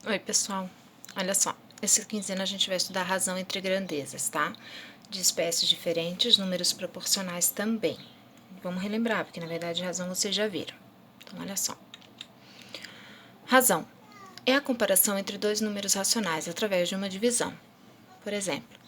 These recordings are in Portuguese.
Oi, pessoal. Olha só, essa quinzena a gente vai estudar a razão entre grandezas, tá? De espécies diferentes, números proporcionais também. Vamos relembrar, porque na verdade razão vocês já viram. Então, olha só. Razão é a comparação entre dois números racionais através de uma divisão. Por exemplo,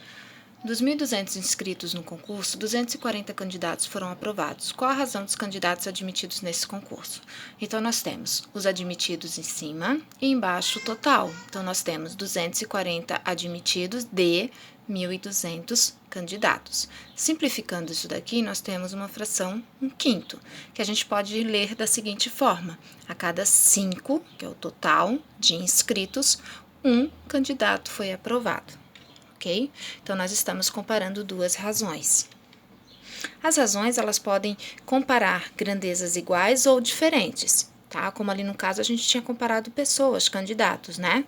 dos 1.200 inscritos no concurso, 240 candidatos foram aprovados. Qual a razão dos candidatos admitidos nesse concurso? Então, nós temos os admitidos em cima e embaixo o total. Então, nós temos 240 admitidos de 1.200 candidatos. Simplificando isso daqui, nós temos uma fração 1/5, que a gente pode ler da seguinte forma: a cada 5, que é o total de inscritos, um candidato foi aprovado. Ok? Então, nós estamos comparando duas razões. As razões, elas podem comparar grandezas iguais ou diferentes, tá? Como ali no caso a gente tinha comparado pessoas, candidatos, né?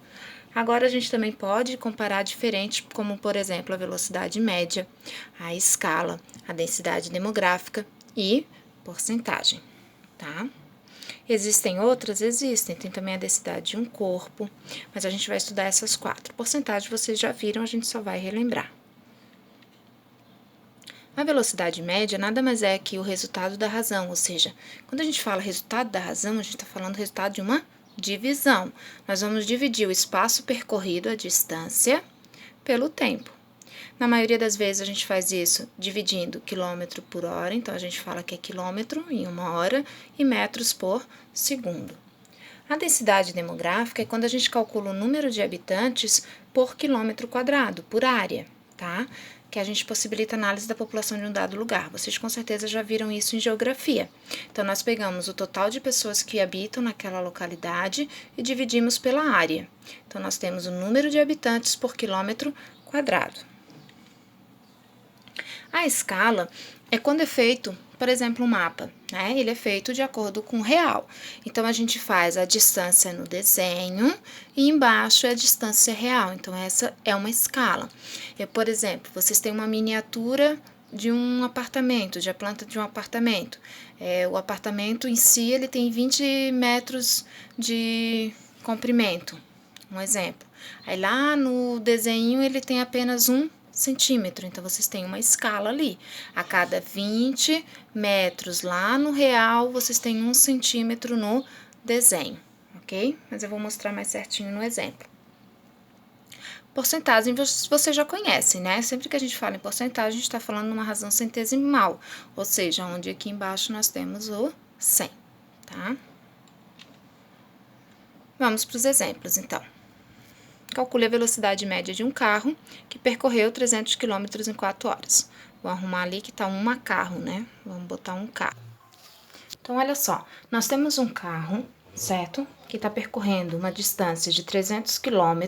Agora a gente também pode comparar diferentes, como por exemplo a velocidade média, a escala, a densidade demográfica e porcentagem, tá? Existem outras? Existem. Tem também a densidade de um corpo, mas a gente vai estudar essas 4. Porcentagem vocês já viram, a gente só vai relembrar. A velocidade média nada mais é que o resultado da razão, ou seja, quando a gente fala resultado da razão, a gente está falando resultado de uma divisão. Nós vamos dividir o espaço percorrido, a distância, pelo tempo. Na maioria das vezes a gente faz isso dividindo quilômetro por hora, então a gente fala que é quilômetro em 1 hora e metros por segundo. A densidade demográfica é quando a gente calcula o número de habitantes por quilômetro quadrado, por área, tá? Que a gente possibilita a análise da população de um dado lugar. Vocês com certeza já viram isso em geografia. Então, nós pegamos o total de pessoas que habitam naquela localidade e dividimos pela área. Então, nós temos o número de habitantes por quilômetro quadrado. A escala é quando é feito, por exemplo, um mapa, né? Ele é feito de acordo com o real. Então, a gente faz a distância no desenho e embaixo é a distância real. Então, essa é uma escala. Por exemplo, vocês têm uma miniatura de um apartamento, de a planta de um apartamento. O apartamento em si, ele tem 20 metros de comprimento, um exemplo. Aí lá no desenho ele tem apenas 1 centímetro, então vocês têm uma escala ali. A cada 20 metros lá no real, vocês têm 1 centímetro no desenho, ok? Mas eu vou mostrar mais certinho no exemplo. Porcentagem você já conhece, né? Sempre que a gente fala em porcentagem, a gente está falando numa razão centesimal, ou seja, onde aqui embaixo nós temos o 100, tá? Vamos para os exemplos, então. Calcule a velocidade média de um carro que percorreu 300 km em 4 horas. Vou arrumar ali que tá um carro, né? Vamos botar um carro. Então, olha só, nós temos um carro, certo? Que está percorrendo uma distância de 300 km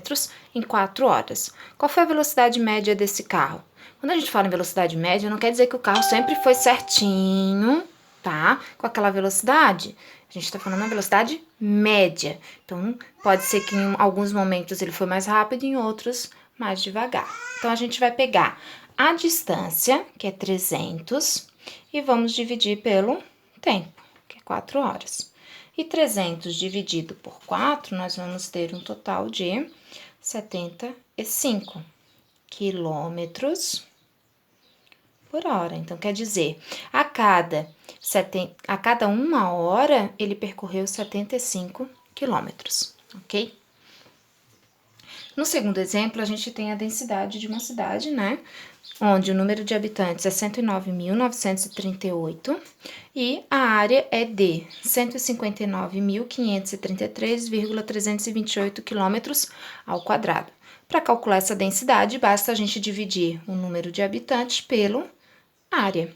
em 4 horas. Qual foi a velocidade média desse carro? Quando a gente fala em velocidade média, não quer dizer que o carro sempre foi certinho, tá? Com aquela velocidade. A gente está falando na velocidade média. Então, pode ser que em alguns momentos ele foi mais rápido, em outros mais devagar. Então, a gente vai pegar a distância, que é 300, e vamos dividir pelo tempo, que é 4 horas. E 300 dividido por 4, nós vamos ter um total de 75 quilômetros por hora. Então, quer dizer, a cada 1 hora, ele percorreu 75 quilômetros, ok? No segundo exemplo, a gente tem a densidade de uma cidade, né? Onde o número de habitantes é 109.938 e a área é de 159.533,328 quilômetros ao quadrado. Para calcular essa densidade, basta a gente dividir o número de habitantes pelo área,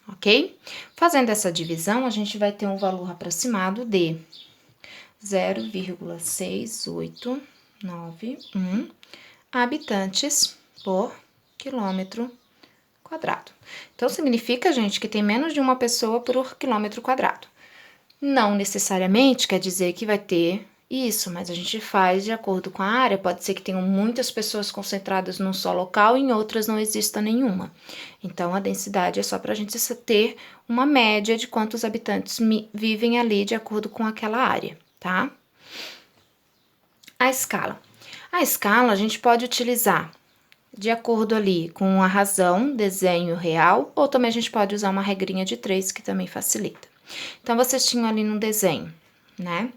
ok? Fazendo essa divisão, a gente vai ter um valor aproximado de 0,6891 habitantes por quilômetro quadrado. Então, significa, gente, que tem menos de uma pessoa por quilômetro quadrado. Não necessariamente quer dizer que vai ter isso, mas a gente faz de acordo com a área. Pode ser que tenham muitas pessoas concentradas num só local e em outras não exista nenhuma. Então, a densidade é só para a gente ter uma média de quantos habitantes vivem ali de acordo com aquela área, tá? a escala. A escala a gente pode utilizar de acordo ali com a razão, desenho real, ou também a gente pode usar uma regrinha de 3, que também facilita. Então, vocês tinham ali no desenho, né?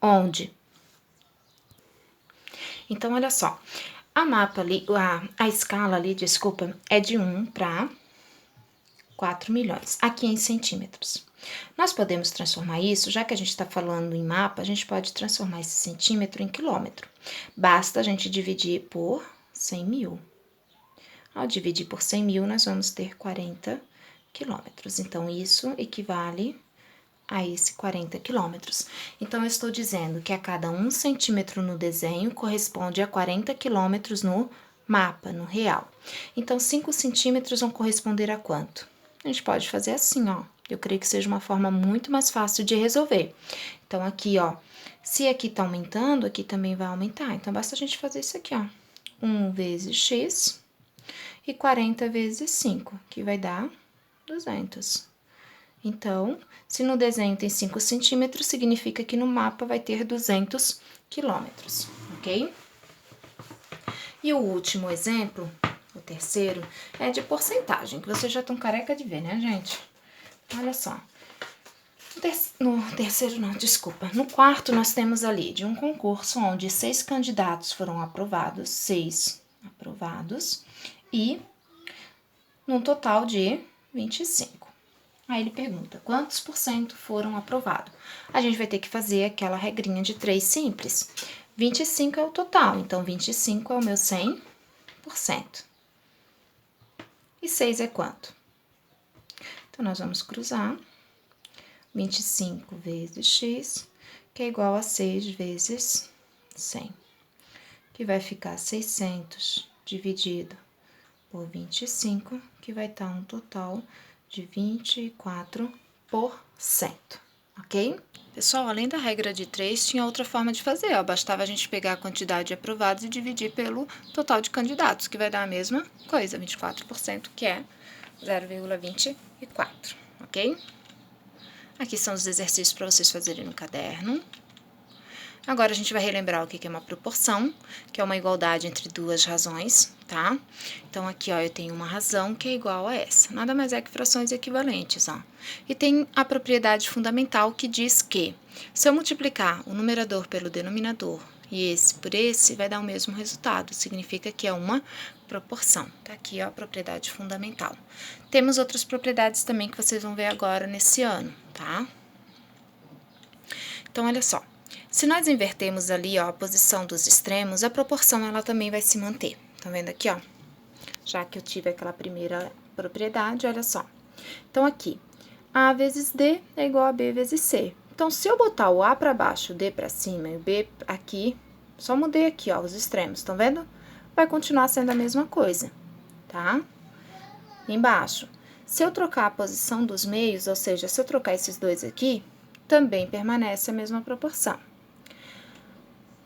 Onde? Então, olha só, a mapa ali, a escala ali, desculpa, é de 1 para 4 milhões, aqui em centímetros. Nós podemos transformar isso, já que a gente está falando em mapa, a gente pode transformar esse centímetro em quilômetro. Basta a gente dividir por 100 mil. Ao dividir por 100 mil, nós vamos ter 40 quilômetros. Então, isso equivale a esse 40 quilômetros. Então, eu estou dizendo que a cada 1 centímetro no desenho corresponde a 40 quilômetros no mapa, no real. Então, 5 centímetros vão corresponder a quanto? A gente pode fazer assim, ó. Eu creio que seja uma forma muito mais fácil de resolver. Então, aqui, ó, se aqui tá aumentando, aqui também vai aumentar. Então, basta a gente fazer isso aqui, ó. 1 vezes x e 40 vezes 5, que vai dar 200. Então, se no desenho tem 5 centímetros, significa que no mapa vai ter 200 quilômetros, ok? E o último exemplo, o terceiro, é de porcentagem, que vocês já estão careca de ver, né, gente? Olha só. No terceiro, não, desculpa. No quarto, nós temos ali de um concurso onde 6 candidatos foram aprovados, 6 aprovados, e num total de 25. Aí ele pergunta, quantos por cento foram aprovados? A gente vai ter que fazer aquela regrinha de 3 simples. 25 é o total, então 25 é o meu 100%. E 6 é quanto? Então, nós vamos cruzar 25 vezes x, que é igual a 6 vezes 100, que vai ficar 600 dividido por 25, que vai estar um total de 24%, ok? Pessoal, além da regra de 3, tinha outra forma de fazer, ó. Bastava a gente pegar a quantidade de aprovados e dividir pelo total de candidatos, que vai dar a mesma coisa, 24%, que é 0,24, ok? Aqui são os exercícios para vocês fazerem no caderno. Agora, a gente vai relembrar o que é uma proporção, que é uma igualdade entre duas razões, tá? Então, aqui, ó, eu tenho uma razão que é igual a essa. Nada mais é que frações equivalentes, ó. E tem a propriedade fundamental que diz que, se eu multiplicar o numerador pelo denominador e esse por esse, vai dar o mesmo resultado. Significa que é uma proporção. Tá aqui, ó, a propriedade fundamental. Temos outras propriedades também que vocês vão ver agora nesse ano, tá? Então, olha só. Se nós invertermos ali, ó, a posição dos extremos, a proporção ela também vai se manter. Tá vendo aqui, ó? Já que eu tive aquela primeira propriedade, olha só. Então, aqui, A vezes D é igual a B vezes C. Então, se eu botar o A para baixo, o D para cima e o B aqui, só mudei aqui, ó, os extremos, estão vendo? Vai continuar sendo a mesma coisa, tá? Embaixo, se eu trocar a posição dos meios, ou seja, se eu trocar esses dois aqui, também permanece a mesma proporção.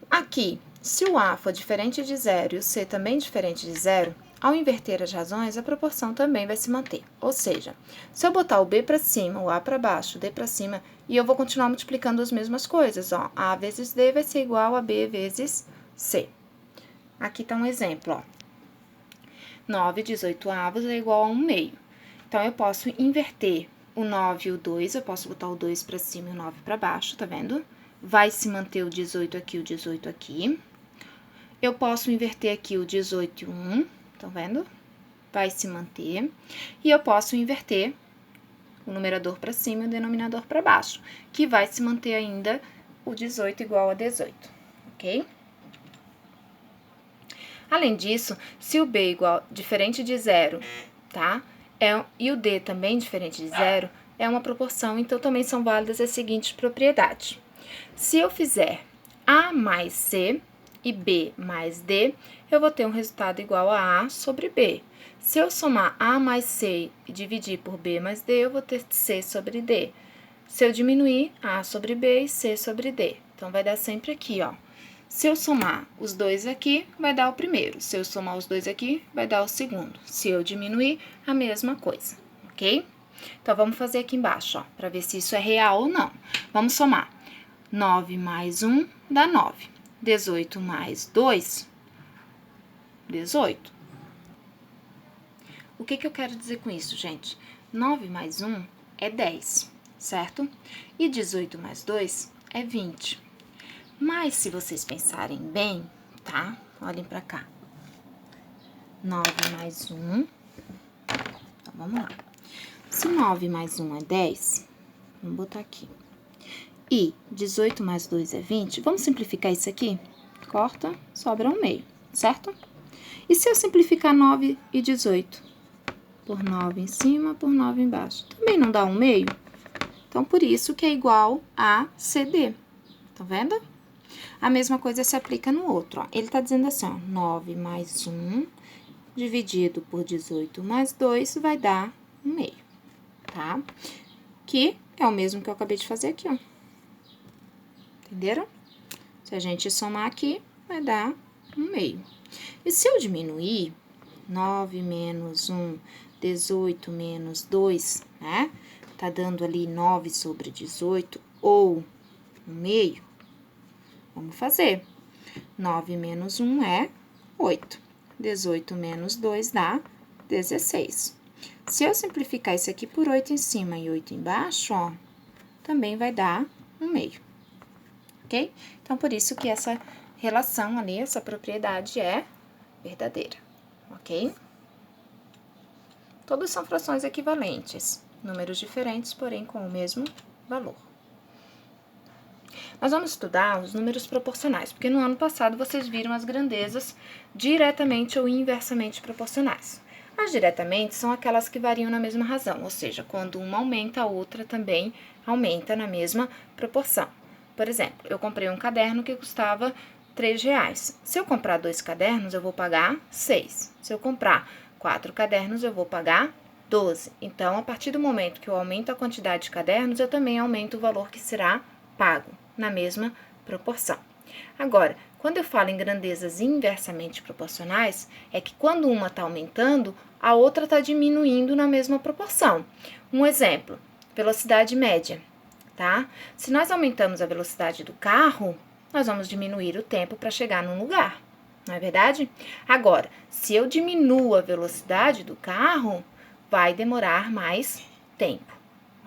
Aqui, se o A for diferente de zero e o C também diferente de zero, ao inverter as razões, a proporção também vai se manter. Ou seja, se eu botar o B para cima, o A para baixo, o D para cima, e eu vou continuar multiplicando as mesmas coisas, ó. A vezes D vai ser igual a B vezes C. Aqui tá um exemplo, ó. 9/18 é igual a 1 meio. Então, eu posso inverter o 9 e o 2, eu posso botar o 2 para cima e o 9 para baixo, tá vendo? Vai se manter o 18 aqui, o 18 aqui. Eu posso inverter aqui o 18 e o 1, tá vendo? Vai se manter. E eu posso inverter o numerador para cima e o denominador para baixo, que vai se manter ainda o 18 igual a 18, ok? Além disso, se o B igual diferente de zero, tá? E o D também diferente de zero, é uma proporção, então também são válidas as seguintes propriedades. Se eu fizer A mais C e B mais D, eu vou ter um resultado igual a A sobre B. Se eu somar A mais C e dividir por B mais D, eu vou ter C sobre D. Se eu diminuir, A sobre B e C sobre D. Então, vai dar sempre aqui, ó. Se eu somar os dois aqui, vai dar o primeiro. Se eu somar os dois aqui, vai dar o segundo. Se eu diminuir, a mesma coisa, ok? Então, vamos fazer aqui embaixo, ó, para ver se isso é real ou não. Vamos somar. 9 mais 1 dá 9. 18 mais 2, 18. O que eu quero dizer com isso, gente? 9 mais 1 é 10, certo? E 18 mais 2 é 20. Mas, se vocês pensarem bem, tá? Olhem pra cá. 9 mais 1. Então, vamos lá. Se 9 mais 1 é 10, vamos botar aqui. E 18 mais 2 é 20, vamos simplificar isso aqui? Corta, sobra 1/2, certo? E se eu simplificar 9 e 18? Por 9 em cima, por 9 embaixo. Também não dá 1/2? Então, por isso que é igual a CD. Tá vendo? A mesma coisa se aplica no outro, ó. Ele tá dizendo assim, ó, 9 mais 1 dividido por 18 mais 2 vai dar 1/2, tá? Que é o mesmo que eu acabei de fazer aqui, ó. Entenderam? Se a gente somar aqui, vai dar 1/2. E se eu diminuir, 9 menos 1, 18 menos 2, né? Tá dando ali 9 sobre 18 ou 1/2. Vamos fazer. 9 menos 1 é 8. 18 menos 2 dá 16. Se eu simplificar isso aqui por 8 em cima e 8 embaixo, ó, também vai dar 1/2. Ok? Então, por isso que essa relação ali, essa propriedade é verdadeira, ok? Todos são frações equivalentes, números diferentes, porém com o mesmo valor. Nós vamos estudar os números proporcionais, porque no ano passado vocês viram as grandezas diretamente ou inversamente proporcionais. As diretamente são aquelas que variam na mesma razão, ou seja, quando uma aumenta, a outra também aumenta na mesma proporção. Por exemplo, eu comprei um caderno que custava R$3. Se eu comprar 2 cadernos, eu vou pagar 6. Se eu comprar 4 cadernos, eu vou pagar 12. Então, a partir do momento que eu aumento a quantidade de cadernos, eu também aumento o valor que será pago, na mesma proporção. Agora, quando eu falo em grandezas inversamente proporcionais, é que quando uma está aumentando, a outra está diminuindo na mesma proporção. Um exemplo, velocidade média, tá? Se nós aumentamos a velocidade do carro, nós vamos diminuir o tempo para chegar num lugar, não é verdade? Agora, se eu diminuo a velocidade do carro, vai demorar mais tempo,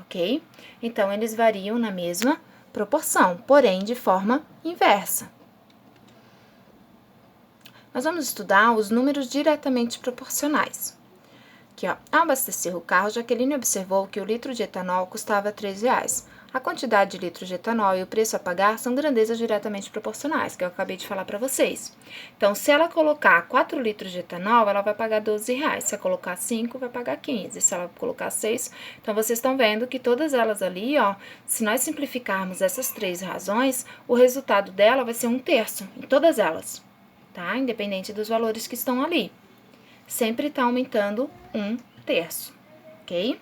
ok? Então, eles variam na mesma proporção, porém de forma inversa. Nós vamos estudar os números diretamente proporcionais. Aqui, ó, ao abastecer o carro, Jaqueline observou que o litro de etanol custava R$3. A quantidade de litros de etanol e o preço a pagar são grandezas diretamente proporcionais, que eu acabei de falar para vocês. Então, se ela colocar 4 litros de etanol, ela vai pagar R$12. Se ela colocar 5, vai pagar 15. Se ela colocar 6, então vocês estão vendo que todas elas ali, ó, se nós simplificarmos essas 3 razões, o resultado dela vai ser 1/3 em todas elas, tá? Independente dos valores que estão ali. Sempre está aumentando 1/3, ok?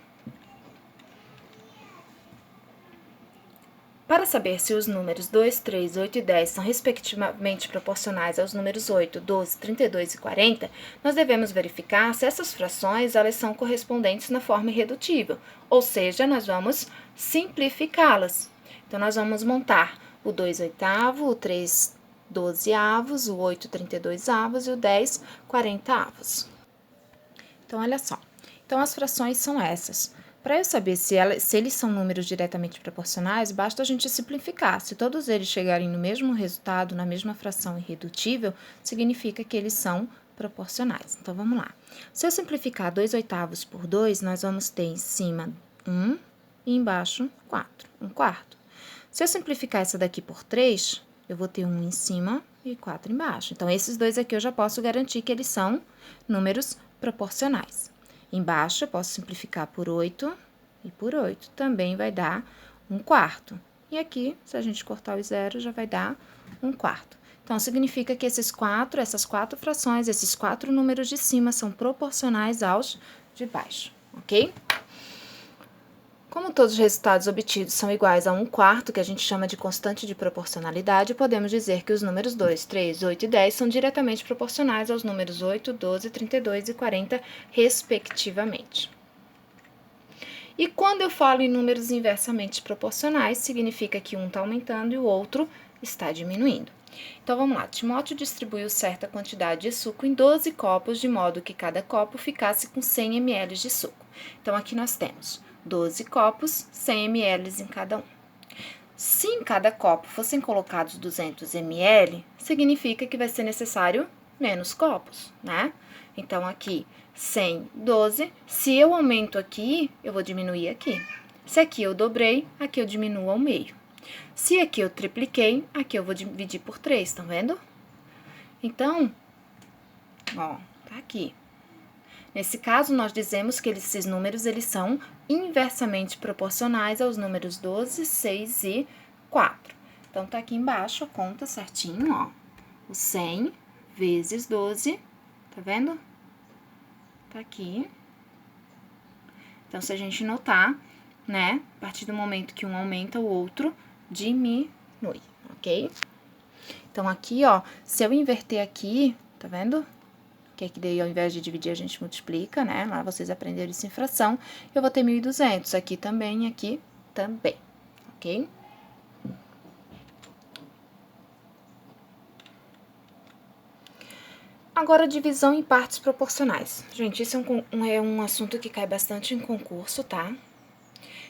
Para saber se os números 2, 3, 8 e 10 são respectivamente proporcionais aos números 8, 12, 32 e 40, nós devemos verificar se essas frações elas são correspondentes na forma irredutível, ou seja, nós vamos simplificá-las. Então, nós vamos montar o 2 oitavo, o 3 12avos, o 8 32avos e o 10 40avos. Então, olha só. Então, as frações são essas. Para eu saber se eles são números diretamente proporcionais, basta a gente simplificar. Se todos eles chegarem no mesmo resultado, na mesma fração irredutível, significa que eles são proporcionais. Então, vamos lá. Se eu simplificar 2 oitavos por 2, nós vamos ter em cima 1 e embaixo 4, 1/4. Se eu simplificar essa daqui por 3, eu vou ter 1 em cima e 4 embaixo. Então, esses dois aqui eu já posso garantir que eles são números proporcionais. Embaixo, eu posso simplificar por 8 e por 8. Também vai dar 1/4. E aqui, se a gente cortar os zeros, já vai dar 1/4. Então, significa que essas 4 frações, esses 4 números de cima são proporcionais aos de baixo, ok? Como todos os resultados obtidos são iguais a 1/4, que a gente chama de constante de proporcionalidade, podemos dizer que os números 2, 3, 8 e 10 são diretamente proporcionais aos números 8, 12, 32 e 40, respectivamente. E quando eu falo em números inversamente proporcionais, significa que um está aumentando e o outro está diminuindo. Então, vamos lá. Timóteo distribuiu certa quantidade de suco em 12 copos, de modo que cada copo ficasse com 100 ml de suco. Então, aqui nós temos 12 copos, 100 ml em cada um. Se em cada copo fossem colocados 200 ml, significa que vai ser necessário menos copos, né? Então, aqui, 100, 12. Se eu aumento aqui, eu vou diminuir aqui. Se aqui eu dobrei, aqui eu diminuo ao meio. Se aqui eu tripliquei, aqui eu vou dividir por 3, tá vendo? Então, ó, tá aqui. Nesse caso, nós dizemos que esses números, eles são inversamente proporcionais aos números 12, 6 e 4. Então, tá aqui embaixo a conta certinho, ó. O 100 vezes 12, tá vendo? Tá aqui. Então, se a gente notar, né, a partir do momento que um aumenta, o outro diminui, ok? Então, aqui, ó, se eu inverter aqui, tá vendo? Que aqui daí, ao invés de dividir, a gente multiplica, né? Lá vocês aprenderam isso em fração. Eu vou ter 1.200, aqui também, ok? Agora, divisão em partes proporcionais. Gente, isso é um assunto que cai bastante em concurso, tá?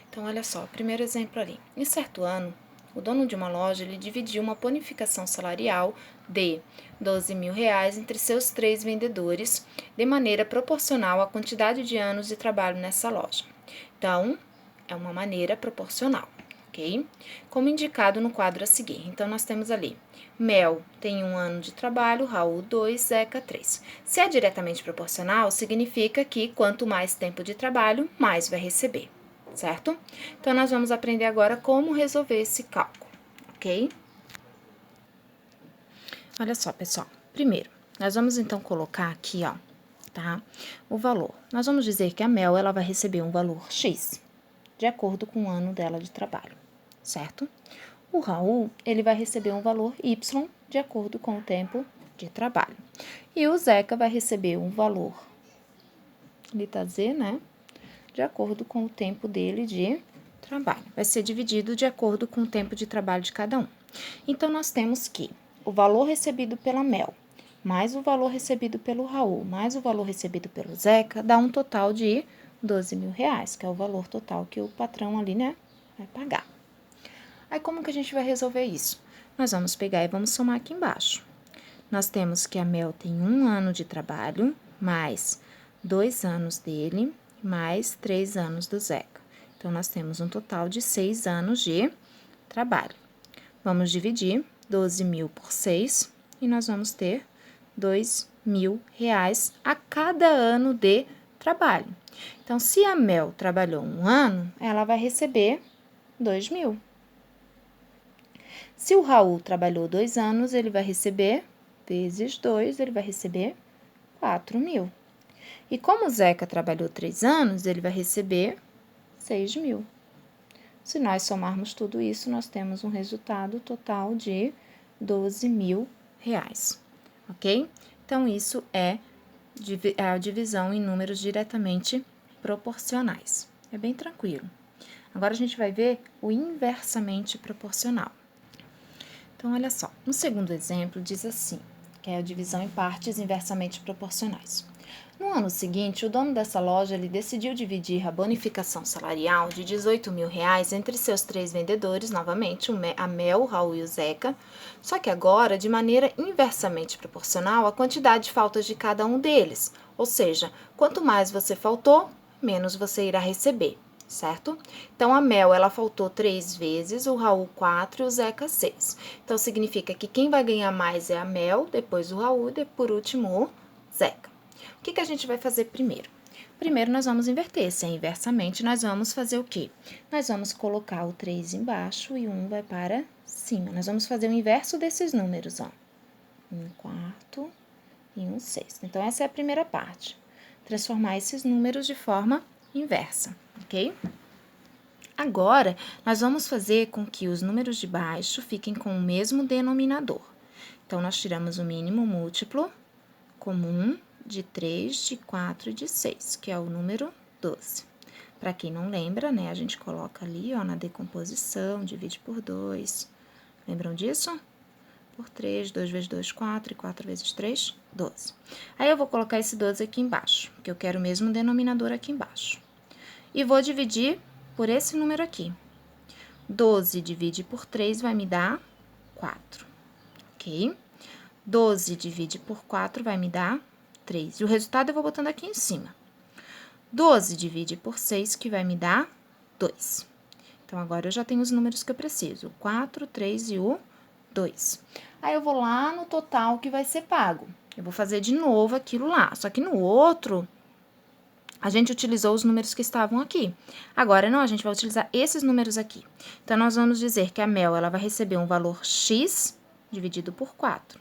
Então, olha só, primeiro exemplo ali. Em certo ano, o dono de uma loja, ele dividiu uma bonificação salarial de R$ 12.000 entre seus 3 vendedores, de maneira proporcional à quantidade de anos de trabalho nessa loja. Então, é uma maneira proporcional, ok? Como indicado no quadro a seguir. Então, nós temos ali, Mel tem 1 ano de trabalho, Raul 2, Zeca 3. Se é diretamente proporcional, significa que quanto mais tempo de trabalho, mais vai receber. Certo? Então, nós vamos aprender agora como resolver esse cálculo, ok? Olha só, pessoal. Primeiro, nós vamos então colocar aqui, ó, tá? O valor. Nós vamos dizer que a Mel, ela vai receber um valor X, de acordo com o ano dela de trabalho, certo? O Raul, ele vai receber um valor Y, de acordo com o tempo de trabalho. E o Zeca vai receber um valor, ali tá Z, né? De acordo com o tempo dele de trabalho. Vai ser dividido de acordo com o tempo de trabalho de cada um. Então, nós temos que o valor recebido pela Mel, mais o valor recebido pelo Raul, mais o valor recebido pelo Zeca, dá um total de R$ 12.000, que é o valor total que o patrão ali, né, vai pagar. Aí, como que a gente vai resolver isso? Nós vamos pegar e vamos somar aqui embaixo. Nós temos que a Mel tem 1 ano de trabalho, mais 2 anos dele, mais 3 anos do Zeca. Então, nós temos um total de 6 anos de trabalho. Vamos dividir 12.000 por 6 e nós vamos ter R$ 2.000 a cada ano de trabalho. Então, se a Mel trabalhou 1 ano, ela vai receber 2.000. Se o Raul trabalhou 2 anos, ele vai receber, vezes 2, ele vai receber 4.000. E como o Zeca trabalhou 3 anos, ele vai receber 6.000. Se nós somarmos tudo isso, nós temos um resultado total de R$ 12.000, ok? Então, isso é a divisão em números diretamente proporcionais. É bem tranquilo. Agora, a gente vai ver o inversamente proporcional. Então, olha só, no segundo exemplo, diz assim, que é a divisão em partes inversamente proporcionais. No ano seguinte, o dono dessa loja ele decidiu dividir a bonificação salarial de R$ 18.000 entre seus 3 vendedores, novamente, a Mel, o Raul e o Zeca, só que agora de maneira inversamente proporcional à quantidade de faltas de cada um deles, ou seja, quanto mais você faltou, menos você irá receber, certo? Então, a Mel, ela faltou 3 vezes, o Raul 4 e o Zeca 6. Então, significa que quem vai ganhar mais é a Mel, depois o Raul e, por último, o Zeca. O que a gente vai fazer primeiro? Primeiro, nós vamos inverter. Se é inversamente, nós vamos fazer o quê? Nós vamos colocar o 3 embaixo e o 1 vai para cima. Nós vamos fazer o inverso desses números, ó. 1/4 e 1/6. Então, essa é a primeira parte. Transformar esses números de forma inversa, ok? Agora, nós vamos fazer com que os números de baixo fiquem com o mesmo denominador. Então, nós tiramos o mínimo múltiplo comum de 3, de 4 e de 6, que é o número 12. Para quem não lembra, né, a gente coloca ali, ó, na decomposição, divide por 2. Lembram disso? Por 3, 2 vezes 2, 4, e 4 vezes 3, 12. Aí, eu vou colocar esse 12 aqui embaixo, porque eu quero o mesmo denominador aqui embaixo. E vou dividir por esse número aqui. 12 divide por 3 vai me dar 4, ok? 12 divide por 4 vai me dar 3. E o resultado eu vou botando aqui em cima. 12 divide por 6, que vai me dar 2. Então, agora eu já tenho os números que eu preciso. O 4, 3 e o 2. Aí, eu vou lá no total que vai ser pago. Eu vou fazer de novo aquilo lá. Só que no outro, a gente utilizou os números que estavam aqui. Agora, não, a gente vai utilizar esses números aqui. Então, nós vamos dizer que a Mel, ela vai receber um valor X dividido por 4.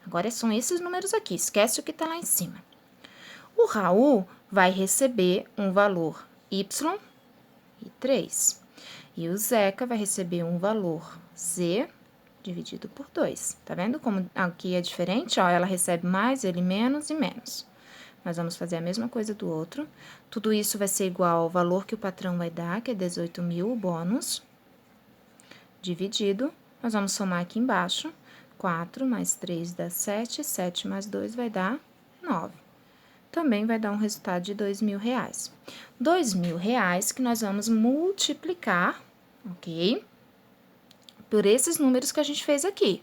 Agora, são esses números aqui. Esquece o que tá lá em cima. O Raul vai receber um valor Y e 3. E o Zeca vai receber um valor Z dividido por 2. Tá vendo como aqui é diferente? Ó, ela recebe mais, ele menos e menos. Nós vamos fazer a mesma coisa do outro. Tudo isso vai ser igual ao valor que o patrão vai dar, que é 18.000, o bônus, dividido. Nós vamos somar aqui embaixo. 4 mais 3 dá 7, 7 mais 2 vai dar 9. Também vai dar um resultado de R$2.000. R$2.000 que nós vamos multiplicar, ok? Por esses números que a gente fez aqui.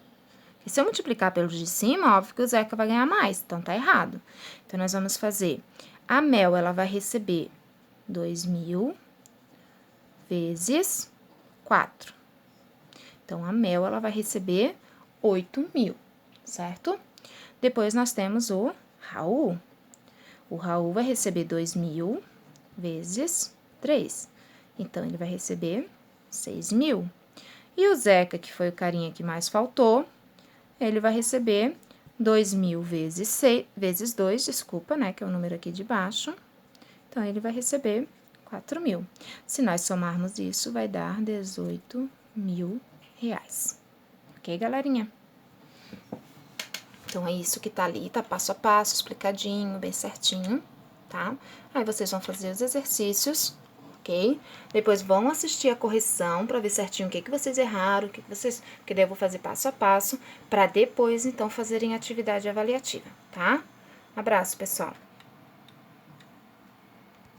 E se eu multiplicar pelos de cima, óbvio que o Zeca vai ganhar mais, então tá errado. Então, nós vamos fazer, a Mel, ela vai receber 2.000 vezes 4. Então, a Mel, ela vai receber 8.000, certo? Depois, nós temos o Raul. O Raul vai receber 2.000 vezes 3. Então, ele vai receber 6.000. E o Zeca, que foi o carinha que mais faltou, ele vai receber 2.000 vezes 2, desculpa, né, que é o número aqui de baixo. Então, ele vai receber 4.000. Se nós somarmos isso, vai dar R$18.000. Ok, galerinha? Então, é isso que tá ali, tá passo a passo, explicadinho, bem certinho, tá? Aí, vocês vão fazer os exercícios, ok? Depois, vão assistir a correção pra ver certinho o que vocês erraram, porque daí eu vou fazer passo a passo, pra depois, então, fazerem atividade avaliativa, tá? Abraço, pessoal!